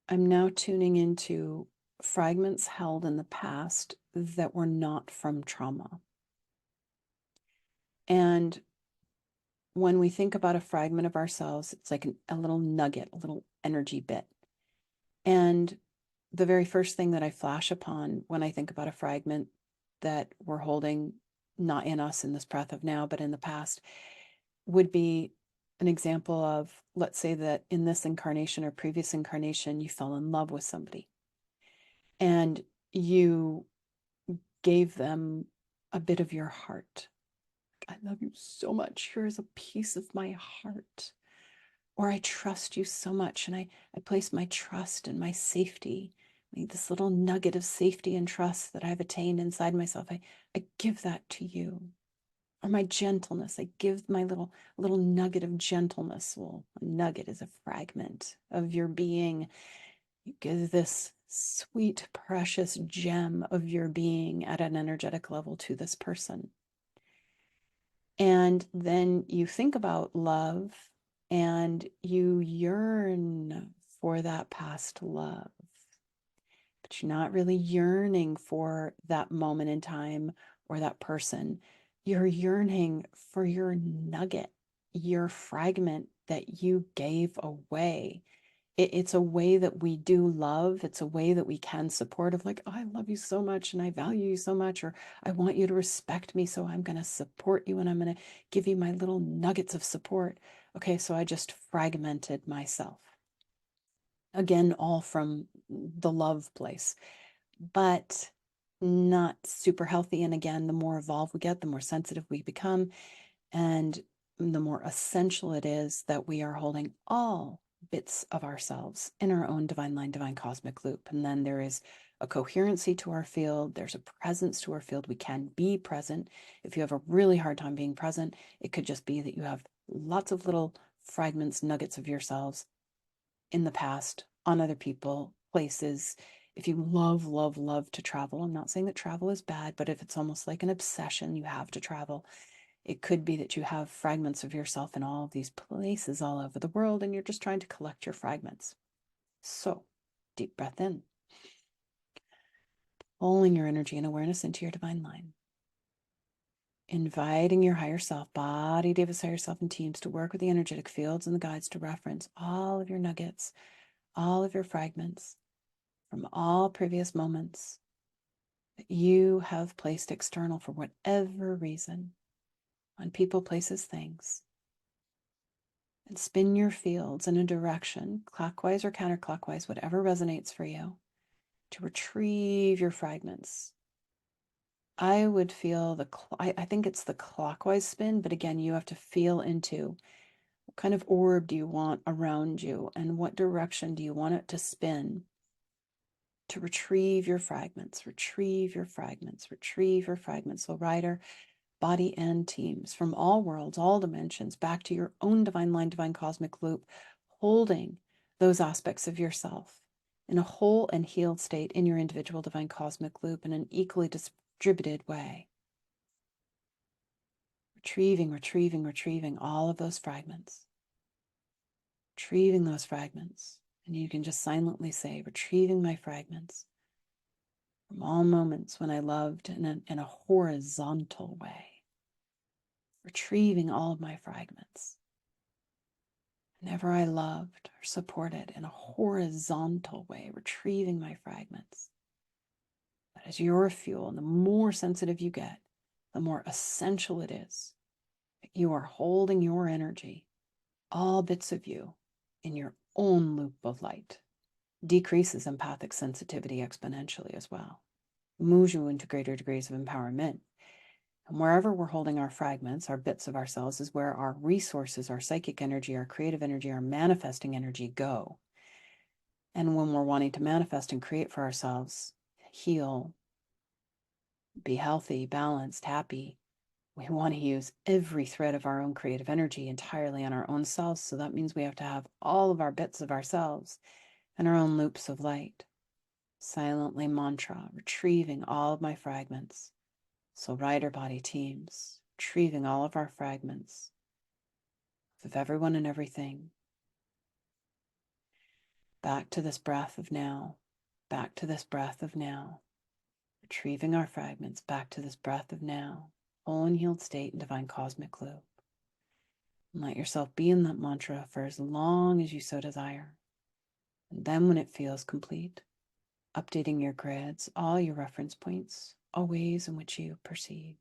I'm now tuning into fragments held in the past that were not from trauma. And when we think about a fragment of ourselves, it's like a little nugget, a little energy bit. And the very first thing that I flash upon when I think about a fragment that we're holding, not in us in this breath of now, but in the past, would be an example of, let's say that in this incarnation or previous incarnation, you fell in love with somebody and you gave them a bit of your heart. I love you so much. Here's a piece of my heart. Or I trust you so much, and I place my trust and my safety, this little nugget of safety and trust that I've attained inside myself. I give that to you. Or my gentleness. I give my little nugget of gentleness. Well, a nugget is a fragment of your being. You give this sweet, precious gem of your being at an energetic level to this person. And then you think about love and you yearn for that past love, but you're not really yearning for that moment in time or that person. You're yearning for your nugget, your fragment that you gave away. It's a way that we do love. It's a way that we can support of like, oh, I love you so much and I value you so much, or I want you to respect me, so I'm going to support you and I'm going to give you my little nuggets of support. Okay, so I just fragmented myself. Again, all from the love place, but not super healthy. And again, the more evolved we get, the more sensitive we become, and the more essential it is that we are holding all bits of ourselves in our own divine line, divine cosmic loop. And then there is a coherency to our field. There's a presence to our field. We can be present. If you have a really hard time being present, it could just be that you have lots of little fragments, nuggets of yourselves in the past, on other people, places. If you love, love, love to travel, I'm not saying that travel is bad, but if it's almost like an obsession, you have to travel. It could be that you have fragments of yourself in all of these places all over the world, and you're just trying to collect your fragments. So, deep breath in, pulling your energy and awareness into your divine line. Inviting your higher self, body, David's higher self, and teams to work with the energetic fields and the guides to reference all of your nuggets, all of your fragments from all previous moments that you have placed external for whatever reason on people, places, things. And spin your fields in a direction, clockwise or counterclockwise, whatever resonates for you, to retrieve your fragments. I would feel I think it's the clockwise spin, but again, you have to feel into what kind of orb do you want around you and what direction do you want it to spin to retrieve your fragments, retrieve your fragments, retrieve your fragments. So rider, body, and teams from all worlds, all dimensions, back to your own divine line, divine cosmic loop, holding those aspects of yourself in a whole and healed state in your individual divine cosmic loop in an equally distributed way. Retrieving, retrieving, retrieving all of those fragments. Retrieving those fragments. And you can just silently say, retrieving my fragments from all moments when I loved in a horizontal way. Retrieving all of my fragments. Whenever I loved or supported in a horizontal way, retrieving my fragments. That is your fuel. And the more sensitive you get, the more essential it is that you are holding your energy, all bits of you, in your own loop of light. Decreases empathic sensitivity exponentially as well. Moves you into greater degrees of empowerment. And wherever we're holding our fragments, our bits of ourselves, is where our resources, our psychic energy, our creative energy, our manifesting energy go. And when we're wanting to manifest and create for ourselves, heal, be healthy, balanced, happy, we want to use every thread of our own creative energy entirely on our own selves. So that means we have to have all of our bits of ourselves and our own loops of light. Silently mantra, retrieving all of my fragments. So rider body teams, retrieving all of our fragments of everyone and everything. back to this breath of now, back to this breath of now, retrieving our fragments back to this breath of now, whole and healed state in divine cosmic loop. And let yourself be in that mantra for as long as you so desire. And then when it feels complete, updating your grids, all your reference points, all ways in which you perceive.